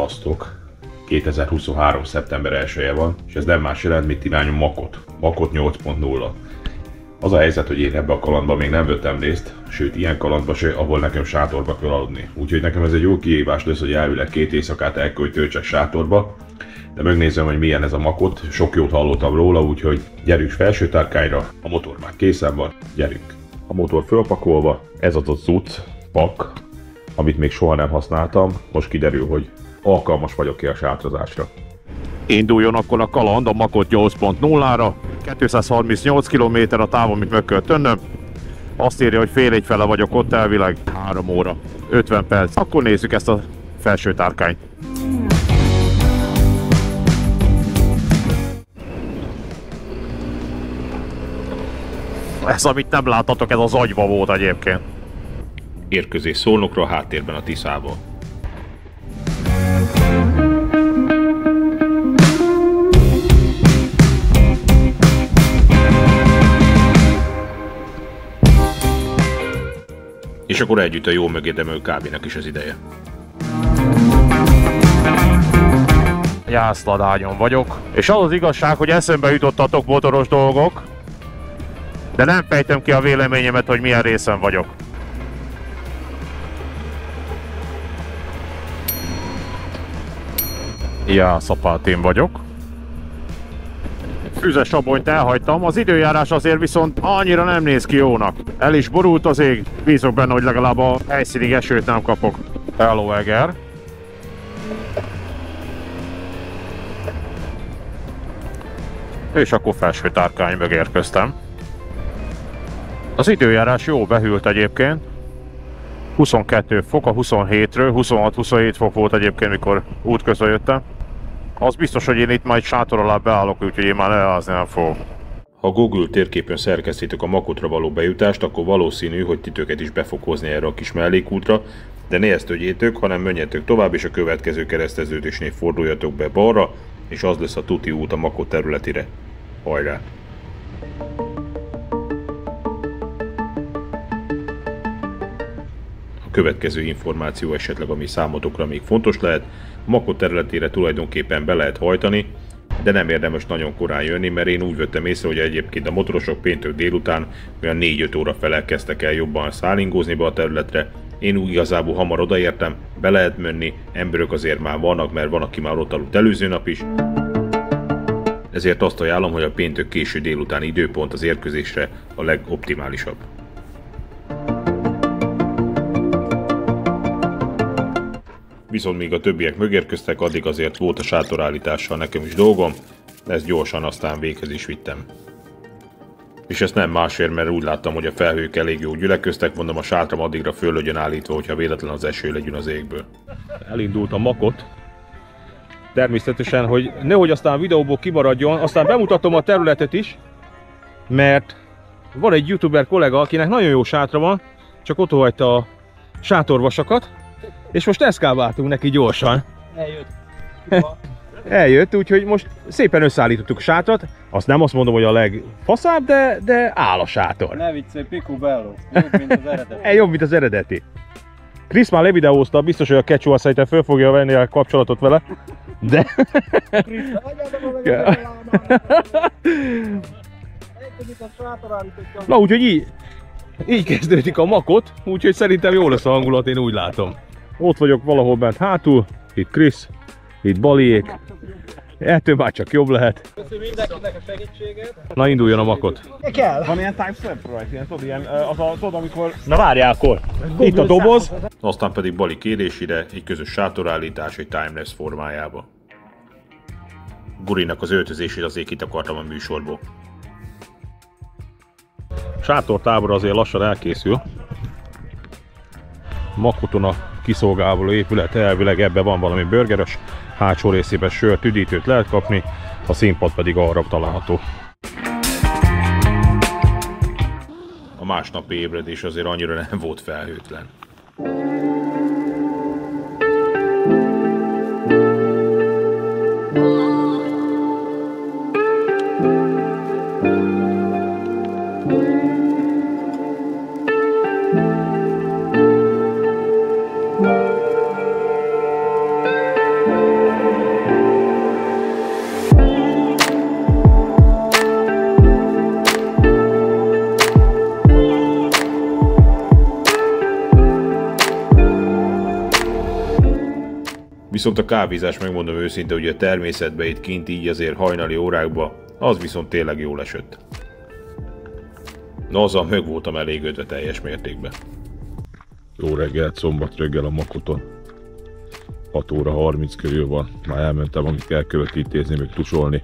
Szevasztok! 2023. szeptember 1-e van, és ez nem más jelent, mint irányom Makot. Makot 8.0. Az a helyzet, hogy én ebbe a kalandba még nem vettem részt, sőt ilyen kalandba se, ahol nekem sátorba kell aludni. Úgyhogy nekem ez egy jó kihívás lesz, hogy elvileg 2 éjszakát el kell, hogy töltsek sátorba. De megnézem, hogy milyen ez a Makot, sok jót hallottam róla, úgyhogy gyerünk felső tárkányra, a motor már készen van, gyerünk! A motor fölpakolva, ez az a cucc, pak, amit még soha nem használtam, most kiderül, hogy alkalmas vagyok ki a sátrozásra. Induljon akkor a kaland a Makot 8.0-ra, 238 km a táv, amit meg kell tennöm. Azt írja, hogy fél egyfele vagyok ott, elvileg 3 óra, 50 perc. Akkor nézzük ezt a felső tárkányt. Ez, amit nem láttatok, ez az agyba volt egyébként. Érkezés Szolnokra, a háttérben a Tiszával. És akkor együtt a jó megérdemlő kávénak is az ideje. Jászladányon vagyok, és az az igazság, hogy eszembe jutottatok motoros dolgok, de nem fejtem ki a véleményemet, hogy milyen részen vagyok. Jászapátén vagyok. Füzes abonyt elhagytam, az időjárás azért viszont annyira nem néz ki jónak. El is borult az ég, bízok benne, hogy legalább a helyszínig esőt nem kapok. Hello, Eger! És akkor felső tárkány mögé érkeztem. Az időjárás jó behűlt egyébként. 22 fok a 27-ről, 26-27 fok volt egyébként, mikor útközben jöttem. Az biztos, hogy én itt majd sátor alá beállok, úgyhogy én már leázni nem fogok. Ha Google térképen szerkesztitek a Makotra való bejutást, akkor valószínű, hogy titeket is be fog hozni erre a kis mellékútra, de ne ezt tegyétek, hanem menjetek tovább, és a következő kereszteződésnél forduljatok be balra, és az lesz a tuti út a Makot területére. Hajrá! A következő információ esetleg, ami számotokra még fontos lehet, a Makot területére tulajdonképpen be lehet hajtani, de nem érdemes nagyon korán jönni, mert én úgy vettem észre, hogy egyébként a motorosok péntek délután olyan 4-5 óra fele kezdtek el jobban szállingózni be a területre. Én úgy igazából hamar odaértem, be lehet menni, emberök azért már vannak, mert van, aki már ott aludt előző nap is. Ezért azt ajánlom, hogy a péntek késő délutáni időpont az érkezésre a legoptimálisabb. Viszont még a többiek megérkeztek, addig azért volt a sátorállítással nekem is dolgom, ezt gyorsan aztán véghez is vittem. És ezt nem másért, mert úgy láttam, hogy a felhők elég jó gyülekeztek, mondom, a sátram addigra föl legyen állítva, hogyha véletlen az eső legyen az égből. Elindult a Makot. Természetesen, hogy nehogy aztán a videóból kimaradjon, aztán bemutatom a területet is, mert van egy youtuber kollega, akinek nagyon jó sátra van, csak ott hagyta a sátorvasakat, és most eszkálváltunk neki gyorsan. Eljött, úgyhogy most szépen összeállítottuk a sátrat. Azt nem azt mondom, hogy a legfaszább, de áll a sátor. Ne viccelj, Picobello. Jobb, mint az eredeti. Jobb, mint az eredeti. Krisz már levideózta, biztos, hogy a Kecsó szerintem föl fogja venni a kapcsolatot vele. De... Na úgyhogy így kezdődik a Makot, úgyhogy szerintem jó lesz a hangulat, én úgy látom. Ott vagyok valahol bent hátul, itt Krisz, itt Baliék. Ettől már csak jobb lehet. Köszönöm mindenkinek a segítséget. Na induljon a Makot. Kell. Van ilyen timestamp rajta, ilyen, tudod, ilyen, tudod, amikor... Na várjál akkor! Itt a doboz. Aztán pedig Bali kérésére egy közös sátorállítás egy timelapse formájába. Gurinak az öltözését azért kitakartam a műsorból. Sátortábor azért lassan elkészül. Makoton a kiszolgáló épület, elvileg ebben van valami burgeres, hátsó részében sört, üdítőt lehet kapni, a színpad pedig arra található. A másnapi ébredés azért annyira nem volt felhőtlen. Viszont a kávézás, megmondom őszinte, hogy a természetbe itt kint így azért hajnali órákba, az viszont tényleg jól esett. Na, azzal meg voltam elégődve teljes mértékben. Jó reggelt, szombat reggel a Makoton. 6 óra 30 körül van. Már elmentem, amit kell követítézni, még tusolni.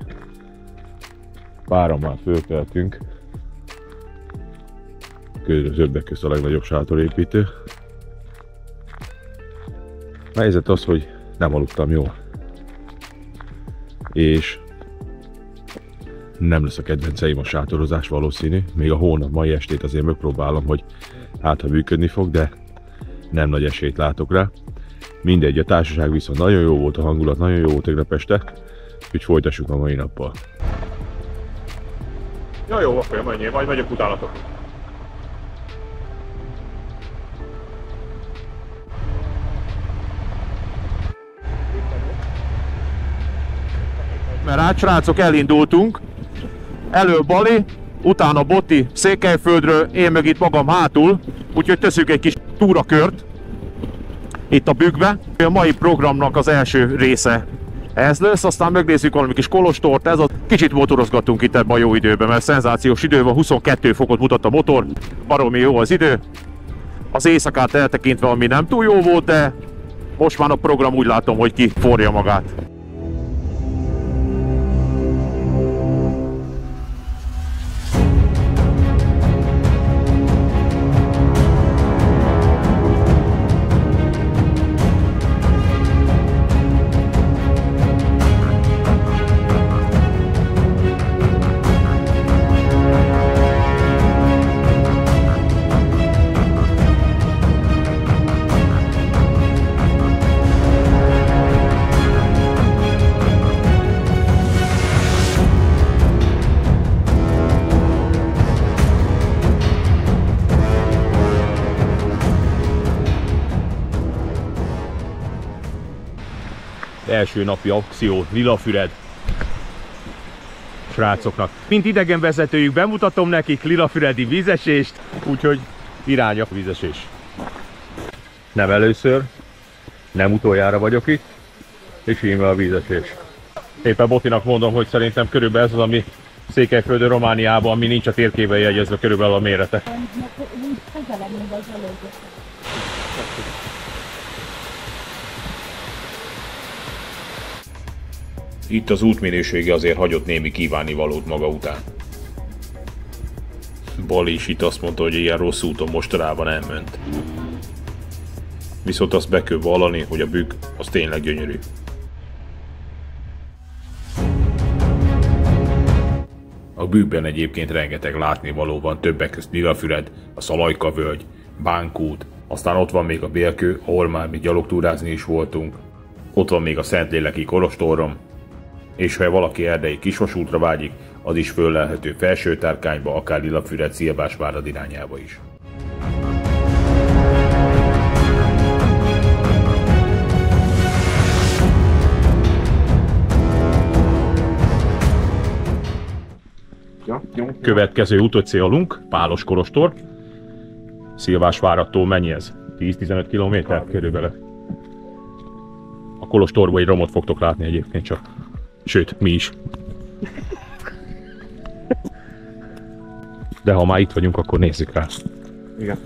Páran már fölkeltünk. Többek közt a legnagyobb sátorépítő. A helyzet az, hogy nem aludtam jól. És nem lesz a kedvenceim a sátorozás valószínű. Még a hónap mai estét azért megpróbálom, hogy hát ha működni fog, de nem nagy esélyt látok rá. Mindegy, a társaság viszont nagyon jó volt, a hangulat nagyon jó volt tegnap este, úgyhogy folytassuk a mai nappal. Ja, jó, akkor menjél, majd megyek utánatok. Mert hát srácok, elindultunk. Elő Bali, utána Boti Székelyföldről, én meg itt magam hátul, úgyhogy teszünk egy kis túrakört itt a bükkbe. A mai programnak az első része ez lesz, aztán megnézzük valami kis kolostort, ez a kicsit motorozgatunk itt ebben a jó időben, mert szenzációs idő van, 22 fokot mutat a motor, baromi jó az idő. Az éjszakát eltekintve, ami nem túl jó volt, de most már a program úgy látom, hogy kiforja magát. Első napi akció, Lilafüred srácoknak. Mint idegenvezetőjük bemutatom nekik lilafüredi vízesést, úgyhogy irány a vízesés. Nem először, nem utoljára vagyok itt, és íme a vízesés. Éppen Botinak mondom, hogy szerintem körülbelül ez az, ami Székelyföldön, Romániában, ami nincs a térképen jegyezve, körülbelül a mérete. Itt az útminősége azért hagyott némi kívánnivalót maga után. Bali is itt azt mondta, hogy ilyen rossz úton mostanában nem ment. Viszont azt be kell vallani, hogy a bükk az tényleg gyönyörű. A bükkben egyébként rengeteg látnivaló van, többek közt Lilafüred, a Szalajka völgy, Bánkút, aztán ott van még a Bélkő, ahol már mi gyalogtúrázni is voltunk. Ott van még a Szentléleki kolostorom, és ha valaki erdei kisvasútra vágyik, az is föllelhető Felső-Tárkányba, akár Lilafüred, Szilvásvárad irányába is. Következő útcélunk, Pálos kolostor. Szilvásváradtól mennyi ez? 10-15 km körülbelül. A kolostorban egy romot fogtok látni egyébként csak. Sőt, mi is. De ha már itt vagyunk, akkor nézzük rá. Igen.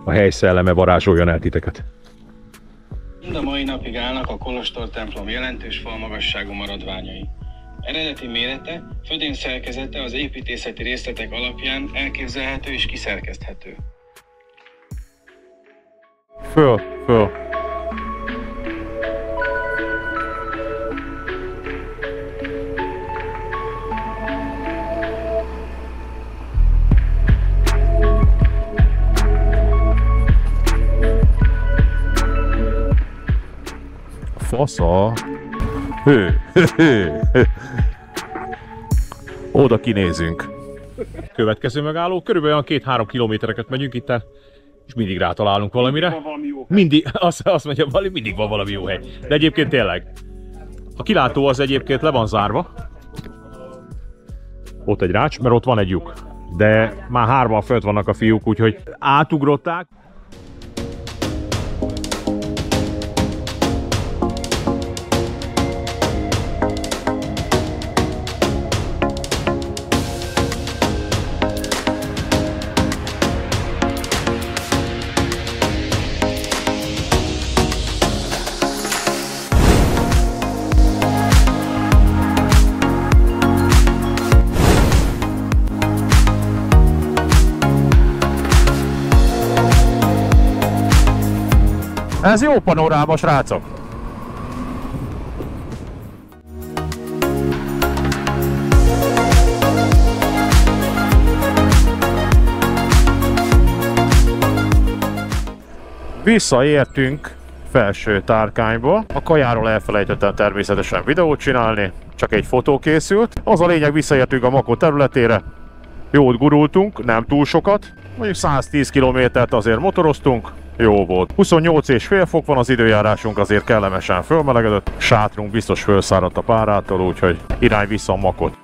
A hely szelleme varázsoljon el titeket. Mind a mai napig állnak a kolostor templom jelentős falmagasságú maradványai. Eredeti mérete, födén szerkezete az építészeti részletek alapján elképzelhető és kiszerkeszthető. Föl. Fasza. Oda kinézünk. Következő megálló, körülbelül 2-3 kilométereket megyünk itt, és mindig rátalálunk valamire. Mindig, azt mondja, mindig van valami jó hely. De egyébként tényleg. A kilátó az egyébként le van zárva. Ott egy rács, mert ott van egy lyuk. De már 3-an fönt vannak a fiúk, úgyhogy átugrották. Ez jó panoráma, srácok! Visszaértünk Felső Tárkányba. A kajáról elfelejtettem természetesen videót csinálni, csak egy fotó készült. Az a lényeg, visszaértünk a Makó területére. Jót gurultunk, nem túl sokat. Mondjuk 110 kilométert azért motoroztunk. Jó volt. 28,5 fok van az időjárásunk, azért kellemesen fölmelegedett. Sátrunk biztos fölszáradt a párától, úgyhogy irány vissza a Makot.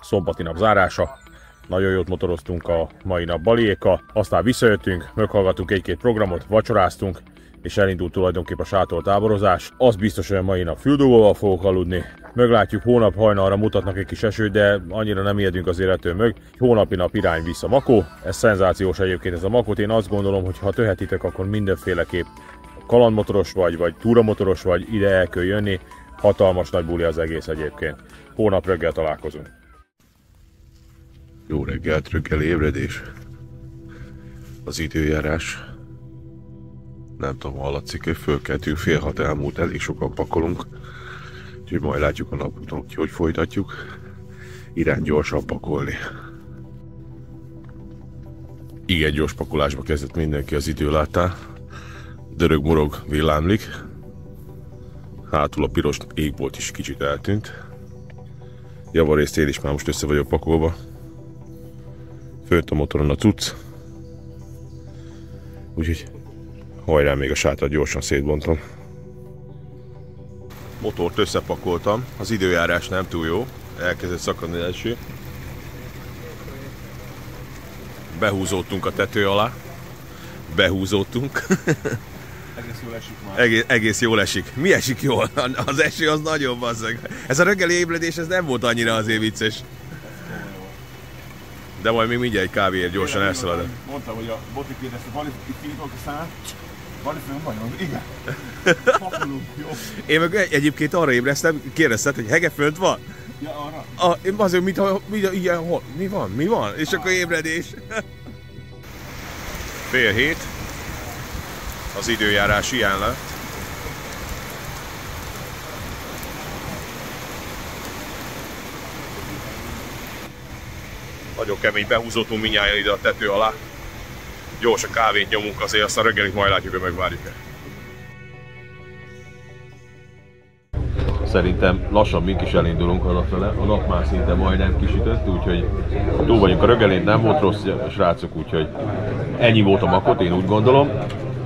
Szombati nap zárása. Nagyon jót motoroztunk a mai nap Baliéka, aztán visszajöttünk, meghallgattunk egy-két programot, vacsoráztunk, és elindult tulajdonképpen a sátortáborozás. Az biztos, hogy a mai nap füldugóval fogok aludni. Meglátjuk, hónap hajnalra mutatnak egy kis esőt, de annyira nem ijedünk azért ettől mög. Hónapi nap irány vissza Makó. Ez szenzációs egyébként ez a Makót. Én azt gondolom, hogy ha tehetitek, akkor mindenféleképp kalandmotoros vagy túramotoros vagy, ide el kell jönni. Hatalmas nagy buli az egész egyébként. Hónap reggel találkozunk. Jó reggelt, reggeli ébredés. Az időjárás. Nem tudom, hallatszik, hogy fölkeltünk, 5:30 elmúlt, elég sokan pakolunk. Úgyhogy majd látjuk a napúton, hogy folytatjuk. Irány gyorsan pakolni. Igen, gyors pakolásba kezdett mindenki, az idő láttál. Dörög-morog, villámlik. Hátul a piros égbolt is kicsit eltűnt. Javarészt én is már most össze vagyok pakolva. Fönt a motoron a cucc. Úgyhogy hajrá, még a sátrat gyorsan szétbontom. Motort összepakoltam, az időjárás nem túl jó, elkezdett szakadni az eső. Behúzódtunk a tető alá. Behúzódtunk. Egész jól esik már. Egész jól esik. Mi esik jól? Az eső az nagyon basszeg. Ez a reggeli ébredés, ez nem volt annyira azért vicces. De majd még mindjárt egy kávéért gyorsan elszaladok. Mondtam, hogy a Boti kérdezte, Bali, itt kinyitok a szám? Bali fönn vagyok? Igen. Pakolunk, jó. Én meg egyébként arra ébreztem, kérdezted, hogy Hege fönt van? Ja, arra. Azért, ilyen, hol? Mi van? És akkor ébredés. 6:30. Az időjárás ilyen lett. Nagyon kemény, behúzottunk mindjárt ide a tető alá. Gyors a kávét nyomunk azért, aztán reggelit majd látjuk, hogy megvárjuk-e. Szerintem lassan mink is elindulunk hazafele. A nap már szinte majdnem kisütött, úgyhogy túl vagyunk a reggelén, nem volt rossz, srácok, úgyhogy ennyi volt a Makot, én úgy gondolom.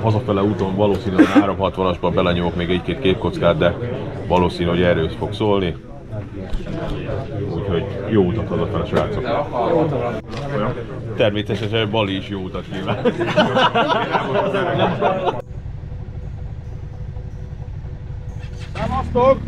Hazafele úton valószínűleg 360-asban belenyomok még egy-két képkockát, de valószínű, hogy erről fog szólni. Úgyhogy jó utat hazafele, srácok! Természetesen Bali is jó utat kíván! Szevasztok!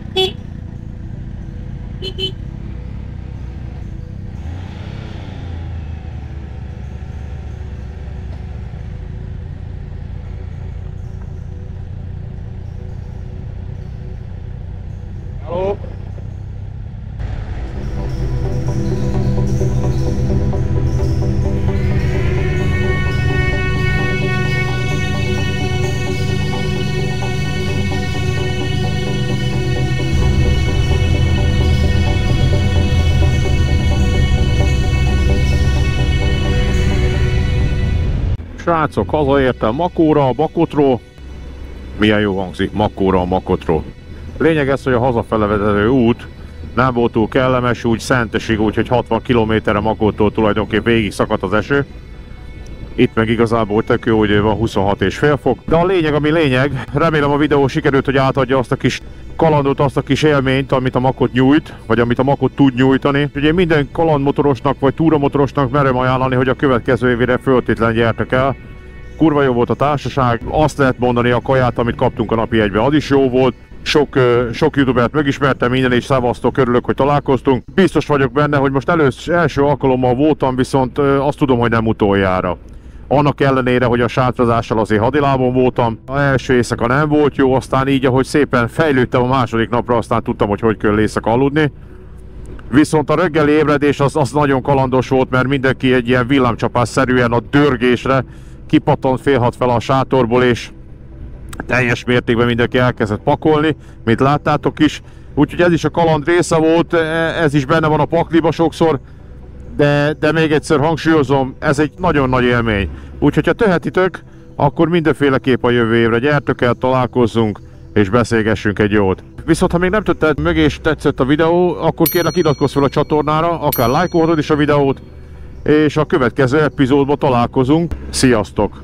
Hello! Srácok, hazaértem Makóra, a Makotról. Milyen jó hangzik, Makóra, a Makotról. Lényeg ez, hogy a hazafele vezető út nem volt túl kellemes, úgy Szentesig, úgyhogy 60 km-re Makótól tulajdonképpen végig szakadt az eső. Itt meg igazából tök jó idő van, 26,5 fok. De a lényeg, ami lényeg, remélem a videó sikerült, hogy átadja azt a kis kalandot, azt a kis élményt, amit a Makot nyújt, vagy amit a Makot tud nyújtani. Ugye minden kalandmotorosnak vagy túramotorosnak merem ajánlani, hogy a következő évére föltétlen gyertek el. Kurva jó volt a társaság, azt lehet mondani, a kaját, amit kaptunk a napi egyben, az is jó volt. Sok youtubert megismertem, minden és szevasztok, örülök, hogy találkoztunk. Biztos vagyok benne, hogy most első alkalommal voltam, viszont azt tudom, hogy nem utoljára. Annak ellenére, hogy a sátrazással azért hadilábon voltam, az első éjszaka nem volt jó, aztán így, ahogy szépen fejlődtem a második napra, aztán tudtam, hogy kell éjszaka aludni. Viszont a reggeli ébredés az nagyon kalandos volt, mert mindenki egy ilyen villámcsapásszerűen a dörgésre kipattant fél 6 fel a sátorból, és teljes mértékben mindenki elkezdett pakolni, mint láttátok is. Úgyhogy ez is a kaland része volt, ez is benne van a pakliba sokszor, de még egyszer hangsúlyozom, ez egy nagyon nagy élmény. Úgyhogy ha tehetitek, akkor mindenféleképp a jövő évre gyertek el, találkozzunk és beszélgessünk egy jót. Viszont ha még nem tetted meg és tetszett a videó, akkor kérlek iratkozz fel a csatornára, akár lájkolhatod is a videót, és a következő epizódban találkozunk. Sziasztok!